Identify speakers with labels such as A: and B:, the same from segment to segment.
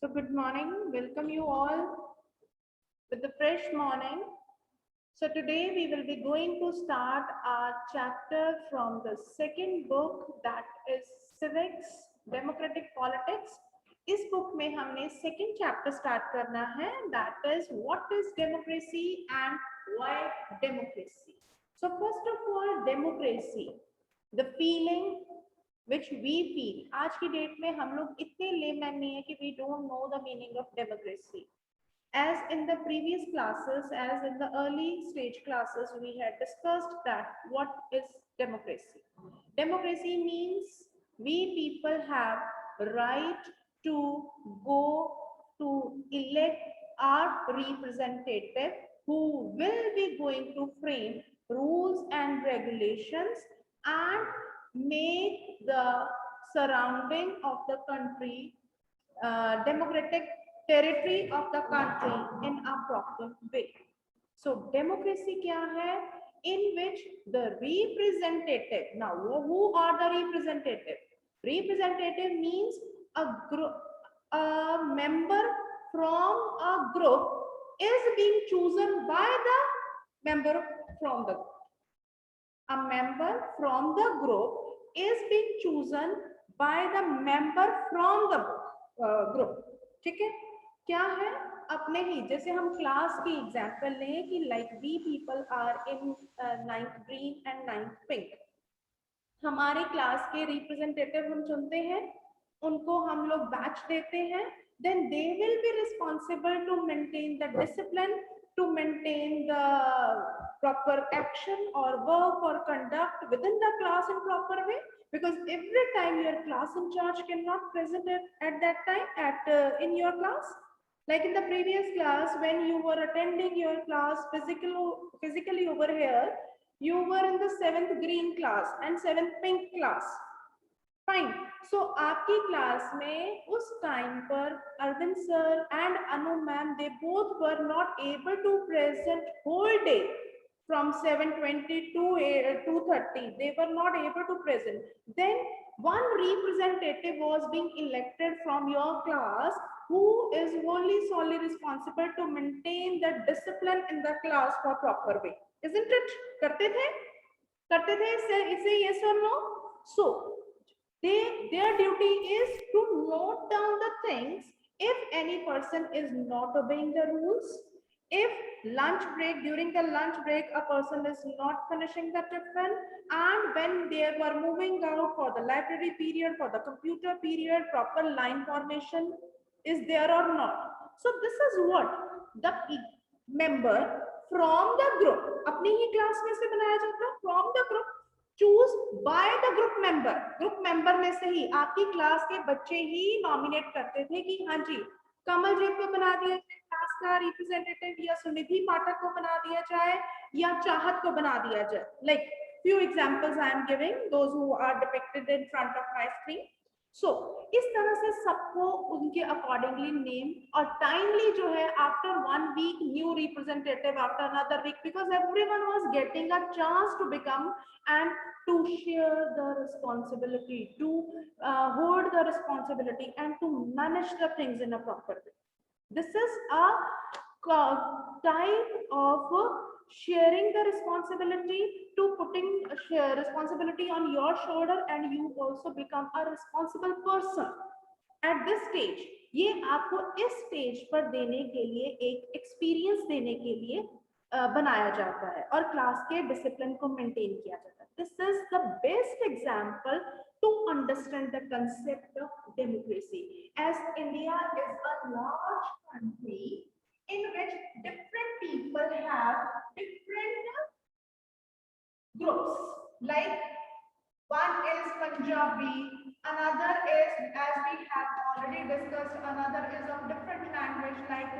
A: So good morning, welcome you all with the fresh morning. So today we will be going to start our chapter from the second book, that is Civics, Democratic Politics. इस book में हमने second chapter start करना है, that is what is democracy and why democracy. So first of all, democracy, the feeling which we feel. आज की date में हम लोग इतने लेमैन नहीं है कि we don't know the meaning of democracy. As in the previous classes, as in the early stage classes, we had discussed that what is democracy. Democracy means we people have right to go to elect our representative who will be going to frame rules and regulations and make the surrounding of the country democratic territory of the country in a proper way. So democracy kya hai? In which the representative, now who are the representative? Representative means a group, a member from a group is being chosen by the member from the group. A member from the group is being chosen by the member from the group. ठीक है, क्या है? अपने ही जैसे हम class की example लें कि like we people are in 9th green and 9th pink. हमारे क्लास के रिप्रेजेंटेटिव हम चुनते हैं, उनको हम लोग बैच देते हैं, then they will be responsible to maintain the discipline, to maintain the proper action or work or conduct within the class in proper way, because every time your class in charge cannot present at that time at in your class. Like in the previous class, when you were attending your class physically over here, you were in the 7th green class and 7th pink class. Fine. So आपकी class में उस time पर Arvind sir and Anu ma'am, they both were not able to present whole day from 7:20 to 2:30. They were not able to present. Then one representative was being elected from your class who is wholly solely responsible to maintain the discipline in the class for proper way. Isn't it? करते थे इसे yes or no? So their duty is to note down the things if any person is not obeying the rules, if during the lunch break a person is not finishing the tiffin, and when they were moving out for the library period, for the computer period, proper line formation is there or not. So this is what the member from the group, अपनी ही class में से बनाया जाता है, from the group, choose by the group member में से ही आपकी class के बच्चे ही नॉमिनेट करते थे कि हाँ जी कमलजीत को बना दिया जाए क्लास का रिप्रेजेंटेटिव, या सुनिधि पाठक को बना दिया जाए, या चाहत को बना दिया जाए. Like few examples I am giving, those who are depicted in front of my screen. So इस तरह से सबको उनके अकॉर्डिंगली नेम और टाइमली जो है after 1 week new representative, after another week, because everyone was getting a chance to become and to share the responsibility, to hold the responsibility and to manage the things in a proper way. This is a type of sharing the responsibility, to putting responsibility on your shoulder and you also become a responsible person at this stage. ये आपको इस stage पर देने के लिए, एक experience देने के लिए बनाया जाता है और क्लास के डिसिप्लिन को मेंटेन किया जाता है. This is the best example to understand the concept of democracy. As India is a large country in which different people have different groups, like one is Punjabi, another is, as we have already discussed, another is of different language like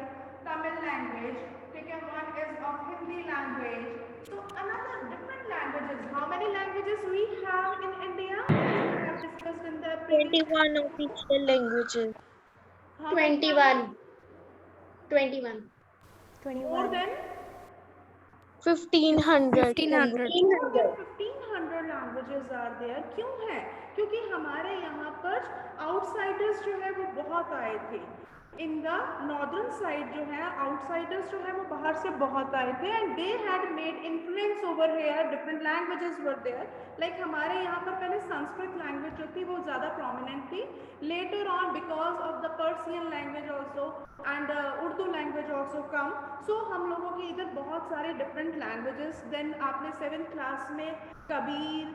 A: Tamil language, okay, one is of Hindi language. So another different languages. How many languages we have in India? We have discussed in the
B: 21 official languages.
C: 21.
A: More than
B: 1500.
A: 1500 languages are there. क्यों है? क्योंकि हमारे यहाँ because outsiders जो है वो बहुत आए थे। इन द नॉर्दर्न साइड जो है आउटसाइडर्स जो है वो बाहर से बहुत आए थे and they had made influence over here, different languages were there. Like हमारे यहाँ पर पहले संस्कृत लैंग्वेज जो थी वो ज़्यादा प्रोमिनेंट थी, later on because of the Persian language also and Urdu language also come, so हम लोगों के इधर बहुत सारे डिफरेंट लैंग्वेजेस। देन आपने 7th क्लास में कबीर,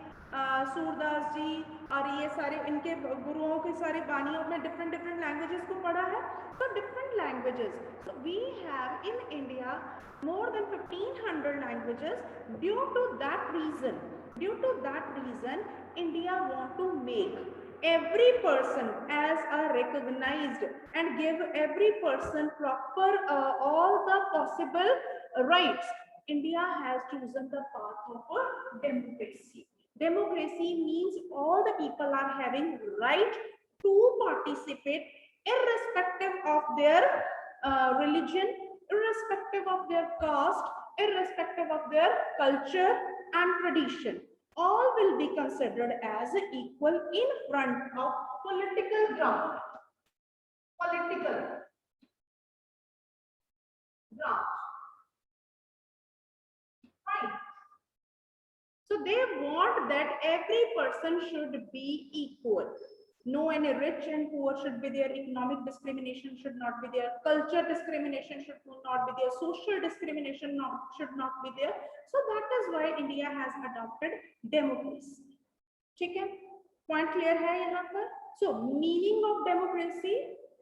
A: सूरदास जी और ये सारे इनके गुरुओं के सारे बानियों में डिफरेंट डिफरेंट लैंग्वेजेस को पढ़ा है। So different languages. So we have in India more than 1500 languages. Due to that reason, India want to make every person as a recognized and give every person proper all the possible rights. India has chosen the path of democracy. Democracy means all the people are having right to participate irrespective of their religion, irrespective of their caste, irrespective of their culture and tradition. All will be considered as equal in front of political ground. Political ground. Right. So they want that every person should be equal. No any rich and poor should be there, economic discrimination should not be there, culture discrimination should not be there, social discrimination should not be there. So that is why India has adopted democracy. ठीक है, point clear है यहाँ पर? So meaning of democracy,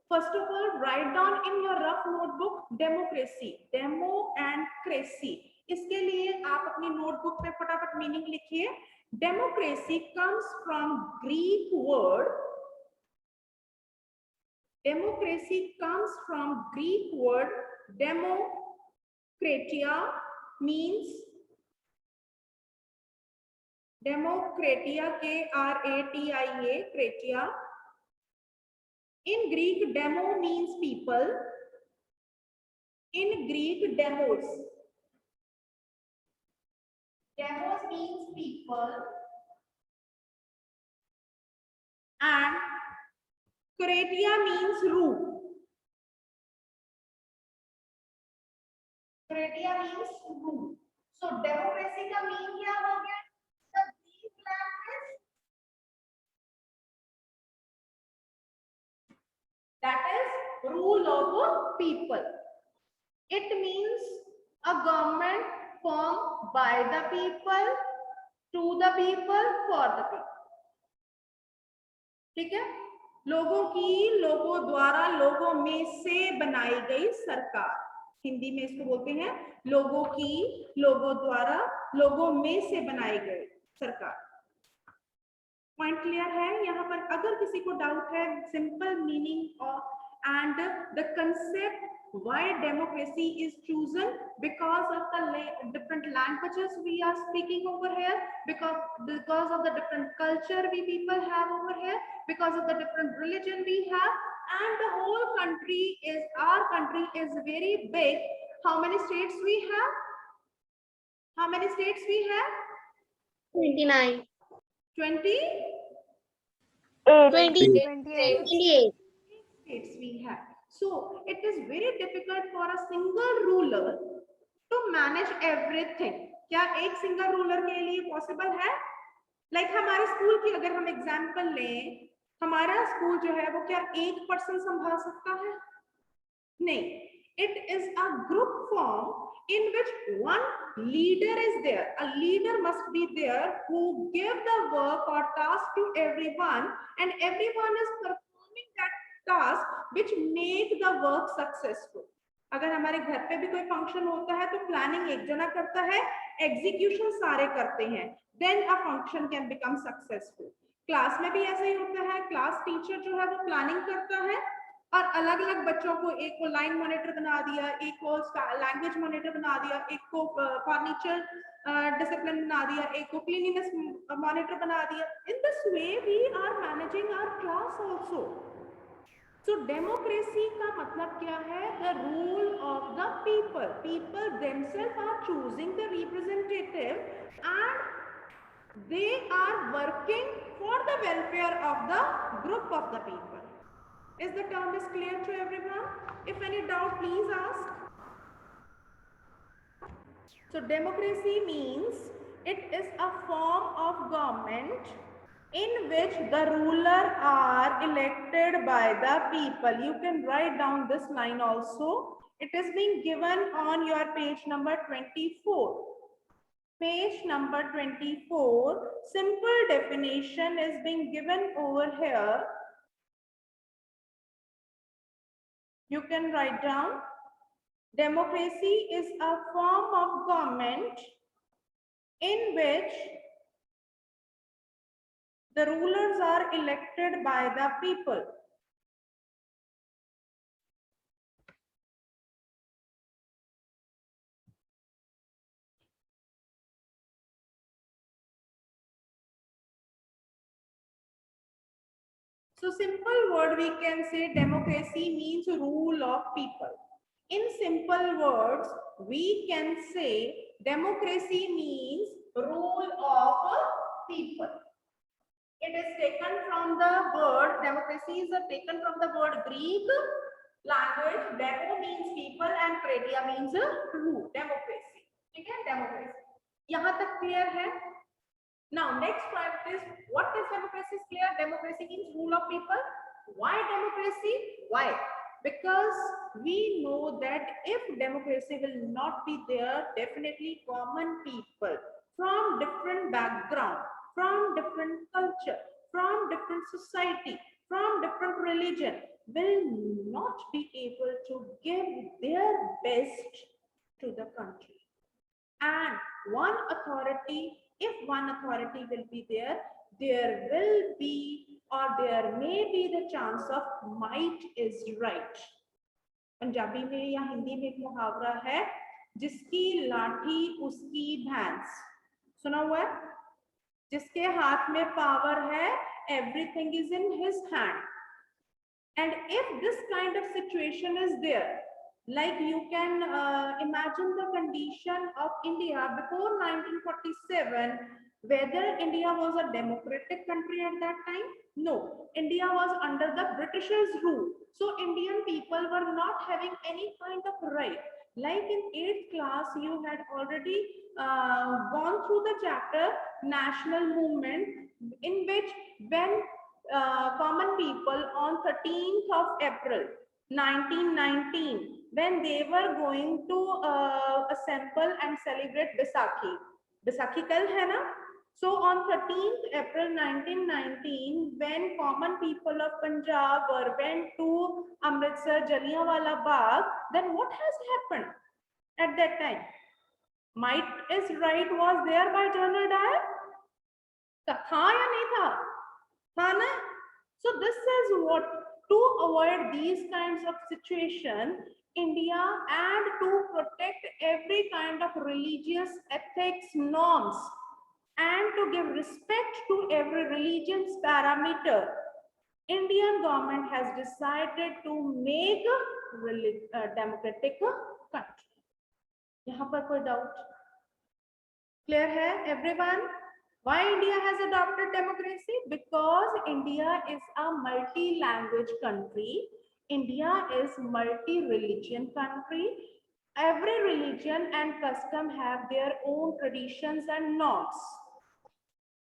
A: first of all write down in your rough notebook democracy, demo and cracy. इसके लिए आप अपनी notebook पे फटाफट मीनिंग लिखिए। Democracy comes from Greek word, democracy comes from Greek word demokratia, means demokratia, K-R-A-T-I-A, kratia. In Greek, demo means people. In Greek, demos means people, and kratia means rule. Kratia means rule. So democracy का mean क्या हो गया? The Greek language, that is rule of people. It means a government formed by the people, to the people, for the people. ठीक है, लोगों की, लोगों द्वारा, लोगों में से बनाई गई सरकार। हिंदी में इसको बोलते हैं लोगों की, लोगों द्वारा, लोगों में से बनाई गई सरकार। पॉइंट क्लियर है यहाँ पर? अगर किसी को डाउट है simple meaning of and the concept why democracy is chosen, because of the different languages we are speaking over here, because of the different culture we people have over here, because of the different religion we have, and the whole country is, our country is very big. How many states we have? How many states we have?
C: 29.
A: 20?
C: 28.
A: States we have. So it is very difficult for a single ruler to manage everything. क्या एक single ruler के लिए possible है? Like हमारे school की अगर हम example लें, हमारा स्कूल जो है वो क्या एक पर्सन संभाल सकता है? नहीं. It is a group form in which one leader is there. A leader must be there who give the work or task to everyone, and everyone is performing that task which make the work successful. अगर हमारे घर पे भी कोई function होता है तो planning एक जना करता है, एग्जीक्यूशन सारे करते हैं, then a function can become successful. Class में भी ऐसा ही होता है, क्लास टीचर जो है वो प्लानिंग करता है और अलग अलग बच्चों को, एक को लाइन मॉनिटर बना दिया, एक को लैंग्वेज मॉनिटर बना दिया, एक को फर्नीचर डिसिप्लिन बना दिया, एक को क्लीनिनेस मॉनिटर बना दिया. In this way we are managing our class also. So democracy का मतलब क्या है? The rule of the people. People themselves are choosing the representative and They are working for the welfare of the group of the people. Is the term is clear to everyone? If any doubt, please ask. So democracy means it is a form of government in which the ruler are elected by the people. You can write down this line also. It is being given on your page number 24. Page number 24, simple definition is being given over here. You can write down. Democracy is a form of government in which the rulers are elected by the people. So simple word we can say democracy means rule of people. In simple words, we can say democracy means rule of people. It is taken from the word, democracy is taken from the word Greek language. Demo means people and kratia means rule, democracy. ठीक है, democracy. यहाँ तक clear है? Now, next point is, what is democracy? Is clear. Democracy means rule of people. Why democracy? Why? Because we know that if democracy will not be there, definitely common people from different background, from different culture, from different society, from different religion will not be able to give their best to the country. And one authority, if one authority will be there, there will be or there may be the chance of might is right. Punjabi में या हिंदी में एक मुहावरा है, जिसकी लाठी उसकी भैंस, सुना हुआ है? जिसके हाथ में पावर है, everything is in his hand. And if this kind of situation is there, like you can imagine the condition of India before 1947, whether India was a democratic country at that time? No, India was under the Britishers' rule. So Indian people were not having any kind of right. Like in 8th class, you had already gone through the chapter National Movement, in which when common people on 13th of April 1919, when they were going to assemble and celebrate Baisakhi. Baisakhi kal hai na? So on 13th April 1919, when common people of Punjab went to Amritsar, Jallianwala Bagh, then what has happened at that time? Might is right was there by General Dyer? Tha ya nahi tha? Tha na? So this is what, to avoid these kinds of situation, India, and to protect every kind of religious ethics norms and to give respect to every religion's parameter, Indian government has decided to make a democratic country. यहाँ पर कोई doubt? Clear hai everyone? Why India has adopted democracy? Because India is a multi-language country. India is multi-religion country. Every religion and custom have their own traditions and norms.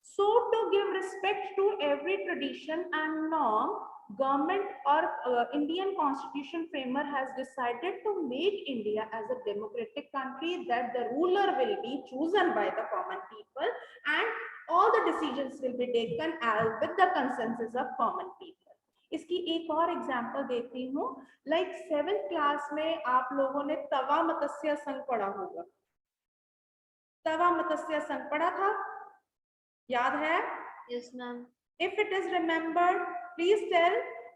A: So to give respect to every tradition and norm, government or Indian constitution framer has decided to make India as a democratic country, that the ruler will be chosen by the common people and all the decisions will be taken as with the consensus of common people. इसकी एक और example देती हूँ, like 7th class में आप लोगों ने तवा मत्स्य संघ पढ़ा होगा. तवा मत्स्य संघ पढ़ा था, याद है?
C: Yes, ma'am.
A: If it is remembered, please tell.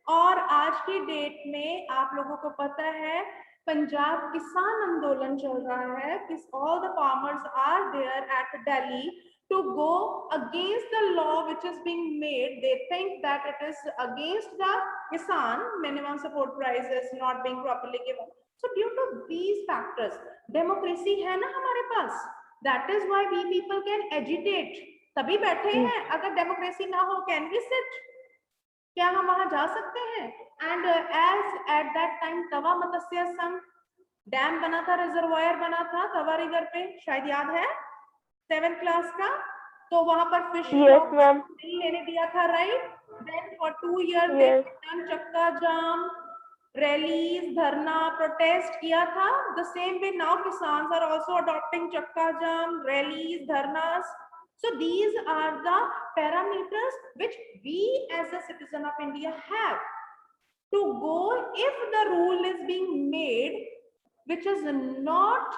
A: और आज की डेट में आप लोगों को पता है पंजाब किसान आंदोलन चल रहा है, all the farmers are there at Delhi to go against the law which is being made. They think that it is against the kisan, minimum support price is not being properly given. So due to these factors, democracy है ना हमारे पास. That is why we people can agitate. तभी बैठे हैं। अगर democracy ना हो, can we sit? क्या हम वहां जा सकते हैं? And as at that time Tawa Matsya Sangh dam बना था, रिजर्वायर बना था तवा रिवर पे, शायद याद है 7th क्लास का। तो वहां पर फिश नहीं लेने दिया था, right? Then for 2 years they chakka jam, rallies, dharna, protest किया था। The same way now kisans are also adopting chakka jam, rallies, dharnas. So these are the parameters which we as a citizen of India have to go if the rule is being made which is not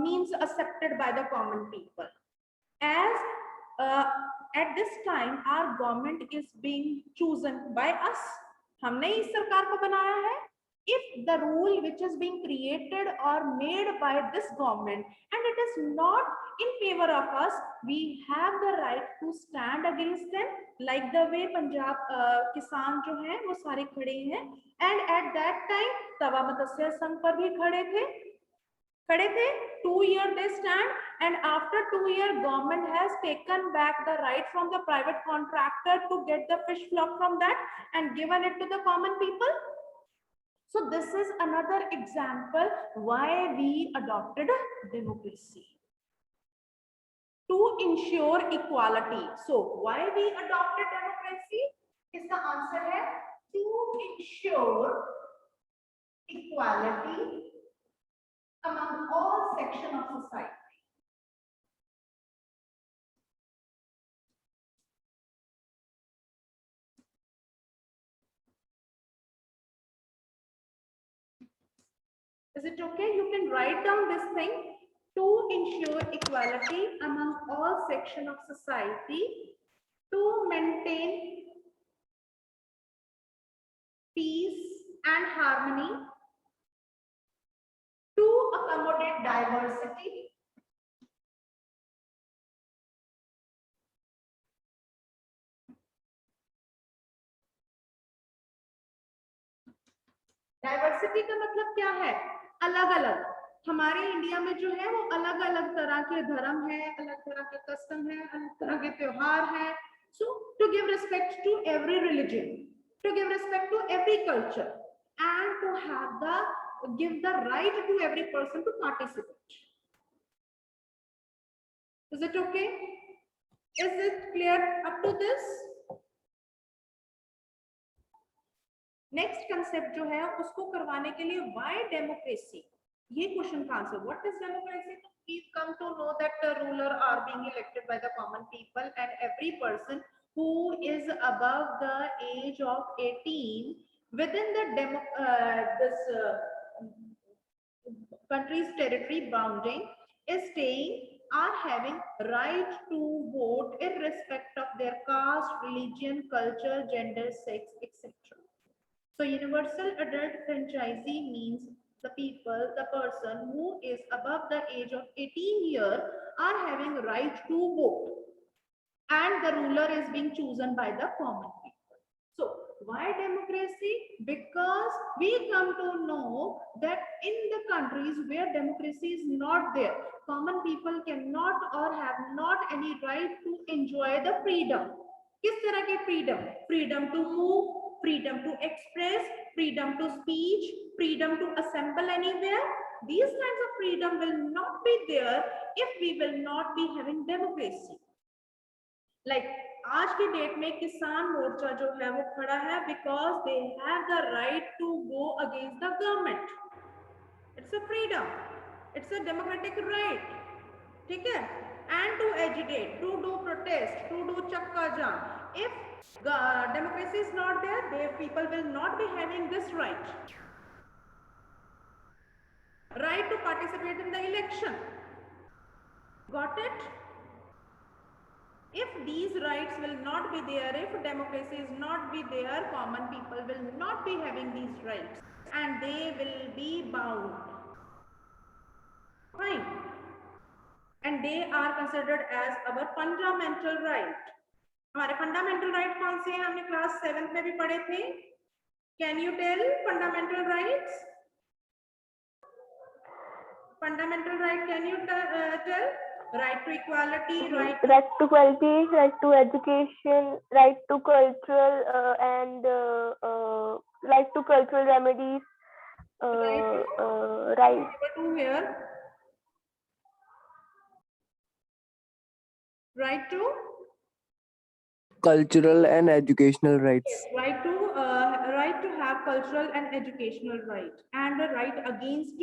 A: means accepted by the common people. As at this time our government is being chosen by us. हमने इस सरकार को बनाया है. If the rule which is being created or made by this government and it is not in favor of us, we have the right to stand against them, like the way Punjab किसान जो हैं वो सारे खड़े हैं. And at that time तवा मत्स्य संघ पर भी खड़े थे. 2 years they stand, and after 2 years government has taken back the right from the private contractor to get the fish flock from that and given it to the common people. So this is another example why we adopted democracy, to ensure equality. So why we adopted democracy? Is the answer है to ensure equality among all sections of society. Is it okay? You can write down this thing: to ensure equality among all sections of society, to maintain peace and harmony, to accommodate diversity, diversity का मतलब क्या है? अलग अलग. हमारे India में जो है वो अलग अलग तरह के धर्म है, अलग तरह के कस्टम है, अलग तरह के त्योहार है. So to give respect to every religion, to give respect to every culture, and to have the give the right to every person to participate. Is it okay? Is it clear up to this? Next concept जो है उसको करवाने के लिए why democracy, ये question का answer. What is democracy? We come to know that the ruler are being elected by the common people and every person who is above the age of 18 within the country's territory bounding is staying are having right to vote irrespective of their caste, religion, culture, gender, sex, etc. So universal adult franchisee means the people, the person who is above the age of 18 years are having right to vote, and the ruler is being chosen by the common people. So why democracy? Because we come to know that in the countries where democracy is not there, common people cannot or have not any right to enjoy the freedom. किस तरह के freedom? Freedom to move, freedom to express, freedom to speech, freedom to assemble anywhere. These kinds of freedom will not be there if we will not be having democracy. Like आज की date में किसान मोर्चा जो है वो खड़ा है because they have the right to go against the government. It's a freedom, it's a democratic right. ठीक है? And to agitate, to do protest, to do chakka jam. If democracy is not there, the people will not be having this right. Right to participate in the election. Got it? If these rights will not be there, if democracy is not be there, common people will not be having these rights and they will be bound. Fine. And they are considered as our fundamental right. हमारे fundamental right कौन से हैं? हमने class 7th में भी पढ़े थे. Can you tell fundamental rights? Fundamental right, can you tell? Right to equality, right
C: Right to quality, right to education, right to cultural and right to cultural remedies,
A: right
C: right.
A: number 2 here. Right to
D: Cultural and educational rights.
A: right to have cultural and educational right, and a right against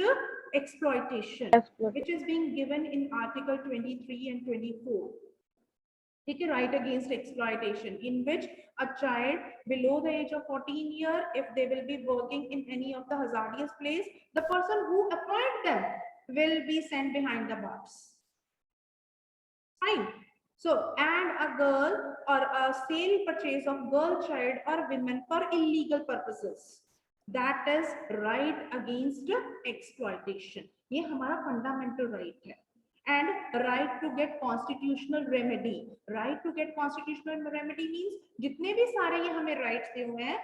A: exploitation, which is being given in Article 23 and 24. Take a right against exploitation, in which a child below the age of 14 years, if they will be working in any of the hazardous place, the person who employed them will be sent behind the bars. Fine. So, and a girl or a sale purchase of girl child or women for illegal purposes. That is right against exploitation. ये हमारा fundamental right है. And right to get constitutional remedy. Right to get constitutional remedy means जितने भी सारे ये हमें rights दिए हुए हैं,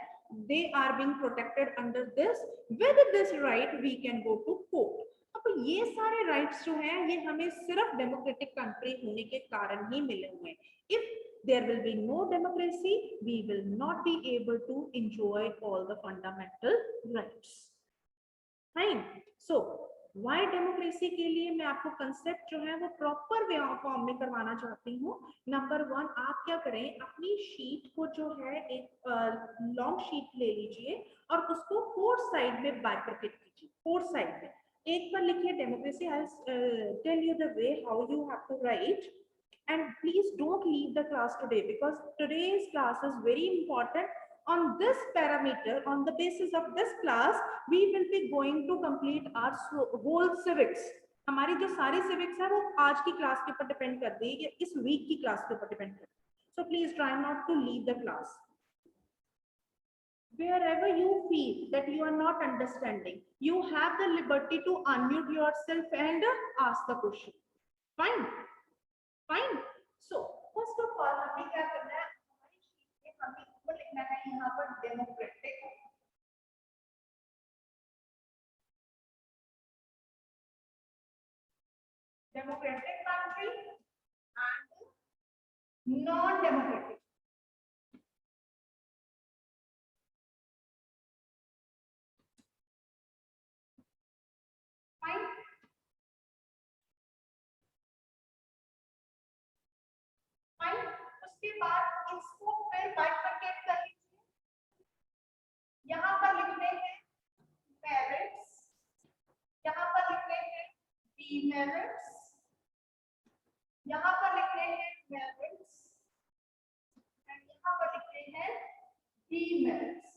A: they are being protected under this. With this right, we can go to court. अब ये सारे राइट्स जो हैं ये हमें सिर्फ डेमोक्रेटिक कंट्री होने के कारण ही मिले हुए हैं. If there will be no democracy, we will not be able to enjoy all the fundamental rights. Fine. So why democracy के लिए मैं आपको कंसेप्ट जो है वो प्रॉपर फॉर्म में करवाना चाहती हूँ. नंबर 1, आप क्या करें, अपनी शीट को जो है एक लॉन्ग शीट ले लीजिए और उसको 4 साइड में बाइफरकेट कीजिए. 4 साइड में एक पर लिखिए democracy. I tell you the way how you have to write. And please don't leave the class today, because today's class is very important. On this parameter, on the basis of this class, we will be going to complete our whole civics. हमारी जो सारी civics है वो आज की class के ऊपर depend कर रही है, इस वीक की क्लास के ऊपर डिपेंड कर रही है. So please try not to leave the class. Wherever you feel that you are not understanding, you have the liberty to unmute yourself and ask the question. Fine. Fine. So first of all हमें क्या करना है, हमारी sheet में हमें ऊपर लिखना है यहाँ पर democratic, democratic country and non democratic. Fine. Fine. उसके बाद इसको फिर बाइफरकेट कर लीजिए. यहाँ पर लिखने हैं मेरिट्स, यहाँ पर लिखने हैं डीमेरिट्स, यहाँ पर लिखने हैं मेरिट्स एंड यहाँ पर लिखने हैं डीमेरिट्स.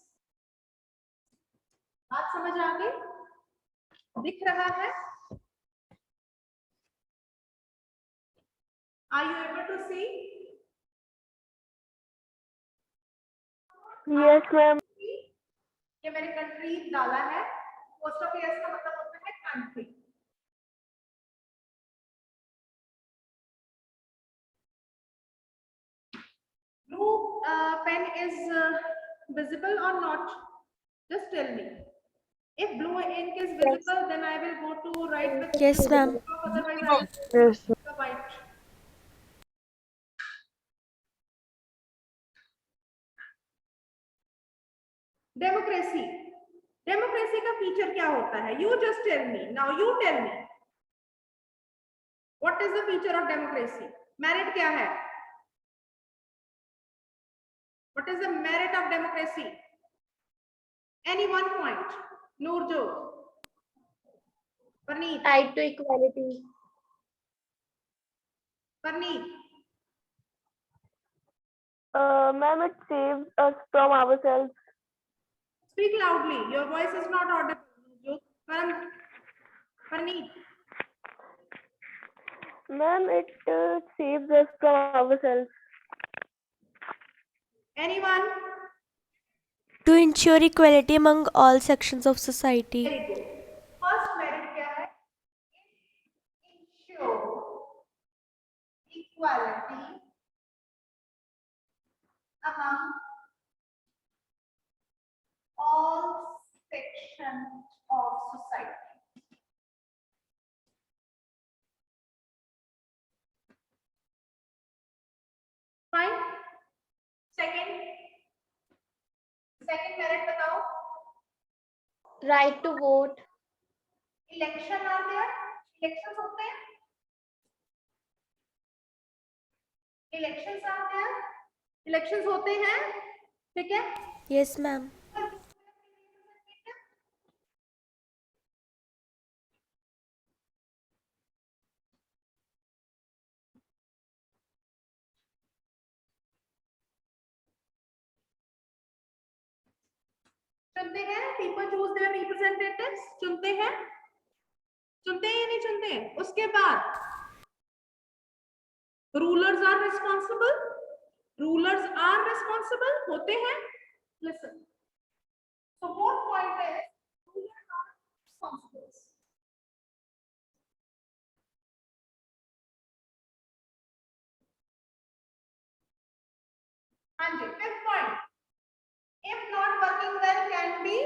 A: बात समझ आ गई? दिख रहा है? Are you able to see?
C: Yes, ma'am.
A: ये मैंने कंट्री डाला है. पोस्ट ऑफ एस का मतलब होता है country. Blue pen is visible or not? Just tell me. If blue ink is visible, then I will go to write with.
B: Yes, ma'am.
A: Otherwise, I will
B: Yes.
A: the white. Democracy. Democracy का feature क्या होता है? You just tell me. Now you tell me, what is the feature of democracy? Merit क्या है? What is the merit of democracy? Any one point. Noorjot, Parneet,
C: Right to equality.
A: Parneet.
C: Ma'am, it saves us from ourselves.
A: Speak loudly. Your voice is not audible. Parneet.
C: Ma'am, it saves us from ourselves.
A: Anyone?
B: To ensure equality among all sections of society.
A: Very good. First merit क्या है? Ensure equality among all sections of society. demerit बताओ.
C: Right to vote.
A: Election are there. Elections होते हैं. Elections are there. Elections होते हैं. ठीक है.
B: Yes, ma'am.
A: चुनते हैं. People choose their representatives. चुनते हैं. चुनते हैं या नहीं चुनते हैं. उसके बाद rulers are responsible. Rulers are responsible होते हैं. Listen. So what point is rulers are responsible. हाँ जी. Fifth point. If not working well, can be.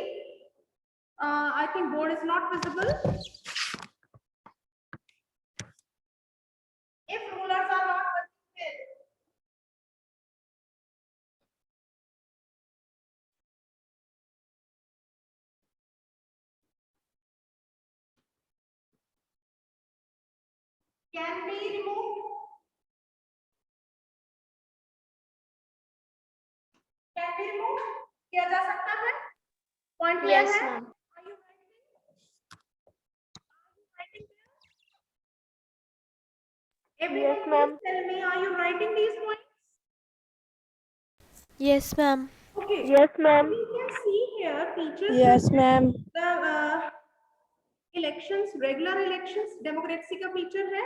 A: I think board is not visible. If rulers are not working well, can be removed. Can be removed. किया जा सकता है. Point clear
C: Yes,
A: है?
C: ma'am.
A: Are you writing? Are you writing there? Everyone,
C: Yes, ma'am.
A: please tell me, are you writing these points?
B: Yes, ma'am.
A: Okay.
C: Yes, ma'am.
A: We can see here, teachers.
D: Yes, ma'am.
A: The elections, regular elections, democracy का feature है.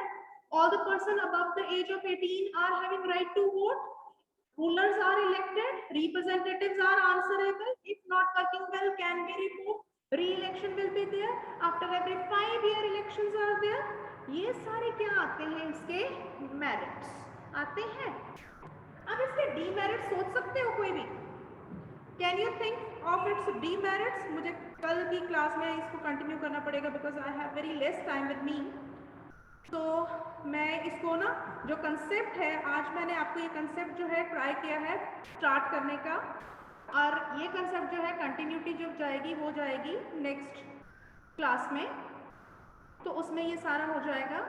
A: All the person above the age of 18 are having right to vote. Rulers are elected. Representatives are answerable. If not working well, can be removed. Re-election will be there. After every 5-year elections are there. ये सारे क्या आते हैं इसके merits आते हैं. अब इसके demerits सोच सकते हो कोई भी. Can you think of its demerits? मुझे कल की क्लास में इसको कंटिन्यू करना पड़ेगा because I have very less time with me. तो मैं इसको ना जो कंसेप्ट है, आज मैंने आपको ये कंसेप्ट जो है ट्राई किया है स्टार्ट करने का, और ये कंसेप्ट जो है कंटिन्यूटी जब जाएगी वो जाएगी नेक्स्ट क्लास में, तो उसमें ये सारा हो जाएगा.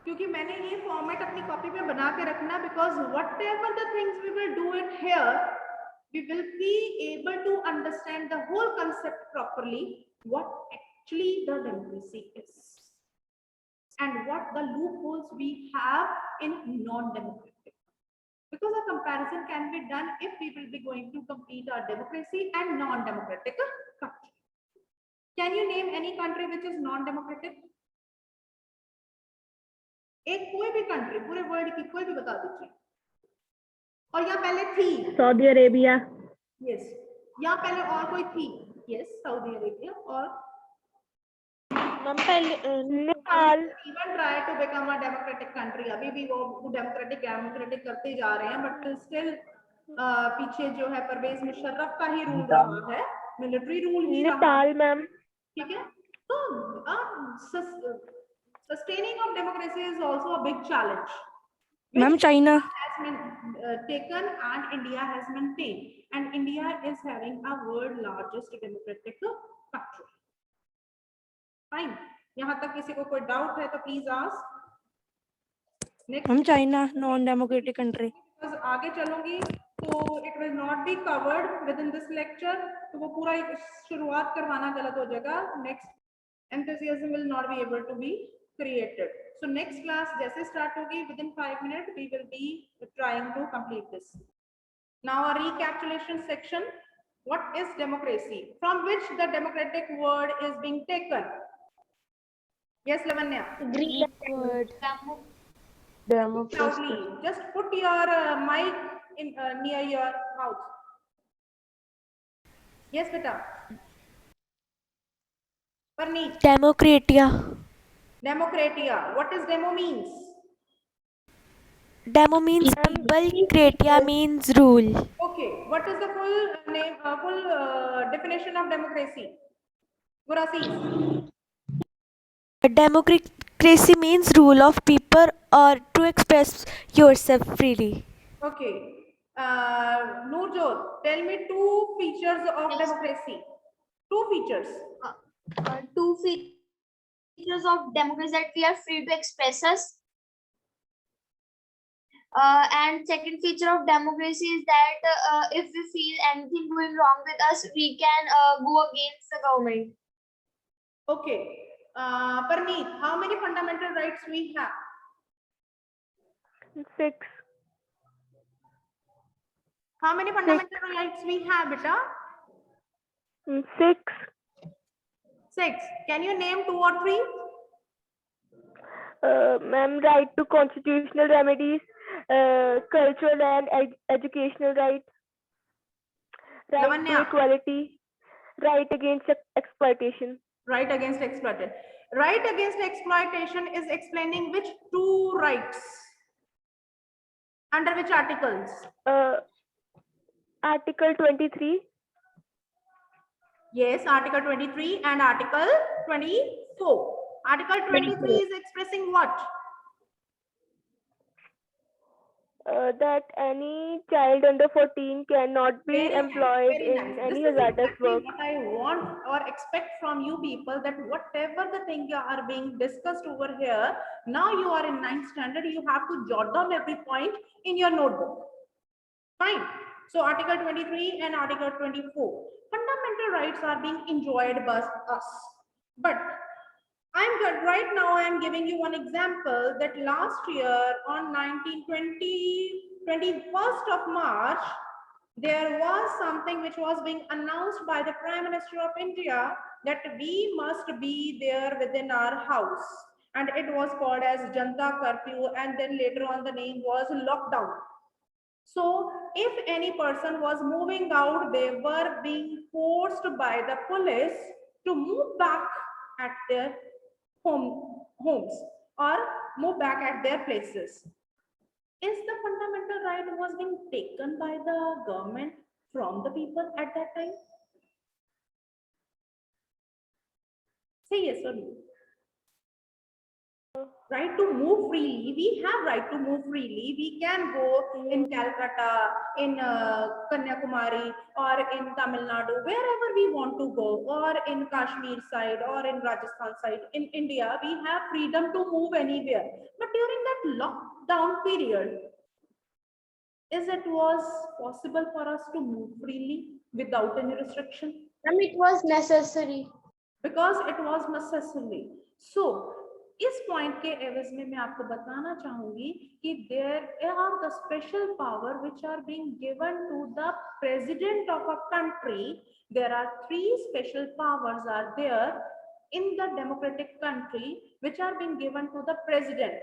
A: क्योंकि मैंने ये फॉर्मेट अपनी कॉपी पे बना के रखना, because whatever the things we will do it here, we will be able to understand the whole concept properly, what actually the democracy is and what the loopholes we have in non-democratic, because a comparison can be done if we will be going to complete our democracy and non-democratic country. Can you name any country which is non-democratic? एक कोई भी country पूरे world की कोई भी बता दीजिए. और यहाँ पहले थी
C: Saudi Arabia.
A: यस, यहाँ पहले और कोई थी. Yes, Saudi Arabia. और
C: Ma'am, Nepal.
A: Even try to become a democratic country. अभी भी वो डेमोक्रेटिक करते जा रहे हैं, बट स्टिल पीछे जो है परवेज मुशर्रफ का ही रूल रहा है, मिलिट्री रूल ही रहा.
C: Nepal, ma'am.
A: ठीक है. तो sustaining of democracy is also a big challenge.
D: Ma'am, China.
A: Has been taken and India has maintained, and India is having a world largest democratic country. Fine. यहाँ तक किसी को कोई doubt है तो please ask. Next.
D: Ma'am, China, non-democratic country.
A: Because आगे चलूंगी तो it will not be covered with in this lecture, तो वो पूरा शुरुआत करवाना गलत हो जाएगा. Next enthusiasm will not be able to be created. So next class जैसे start होगी, within 5 minutes we will be trying to complete this. Now a recapitulation section. What is democracy? From which the democratic word is being taken? Yes, Lavanya.
C: Greek
B: Word.
D: Democracy.
A: Loudly. Just put your mic in near your mouth. Yes, beta. Parneet.
B: Democratia.
A: Democratia. What is demo means?
B: Demo means people. Kratia means rule.
A: Okay. What is the full name? Full definition of democracy? Gurasis.
B: Democracy means rule of people or to express yourself freely.
A: Okay. Noorjot, tell me two features of
E: Yes.
A: democracy. Two features.
E: Two features of democracy that we are free to express us. And second feature of democracy is that if we feel anything going wrong with us, we can go against the government.
A: Okay. Parneet, how many fundamental rights we have?
C: 6.
A: How many fundamental rights we have, beta?
C: 6.
A: 6. Can you name 2 or 3?
C: Ma'am, right to constitutional remedies, cultural and educational right to
A: Lavanya.
C: equality, right against exploitation.
A: Right against exploitation. Right against exploitation is explaining which 2 rights? Under which articles?
C: Article 23.
A: Yes, Article 23 and Article 24. Article 23 is expressing what?
C: That any child under 14 cannot be
A: Very nice,
C: employed
A: very
C: in
A: nice.
C: any
A: This is
C: hazardous
A: exactly
C: work.
A: what I want or expect from you people, that whatever the things are being discussed over here, now you are in 9th standard, you have to jot down every point in your notebook. Fine. So Article 23 and Article 24. Fundamental rights are being enjoyed by us. But I'm good. Right now, I'm giving you one example that last year on 21st of March, there was something which was being announced by the Prime Minister of India that we must be there within our house. And it was called as Janta Curfew, and then later on the name was lockdown. So if any person was moving out, they were being forced by the police to move back at their homes or move back at their places. Is the fundamental right was being taken by the government from the people at that time? Say yes or no. Right to move freely, we have right to move freely. We can go in Calcutta, in Kanyakumari, or in Tamil Nadu, wherever we want to go, or in Kashmir side, or in Rajasthan side. In India, we have freedom to move anywhere. But during that lockdown period, is it was possible for us to move freely without any restriction?
E: And it was necessary.
A: Because it was necessary. So इस point के एवज में मैं आपको बताना चाहूंगी कि there are the special power which are being given to the president of a country. There are 3 special powers are there in the democratic country which are being given to the president.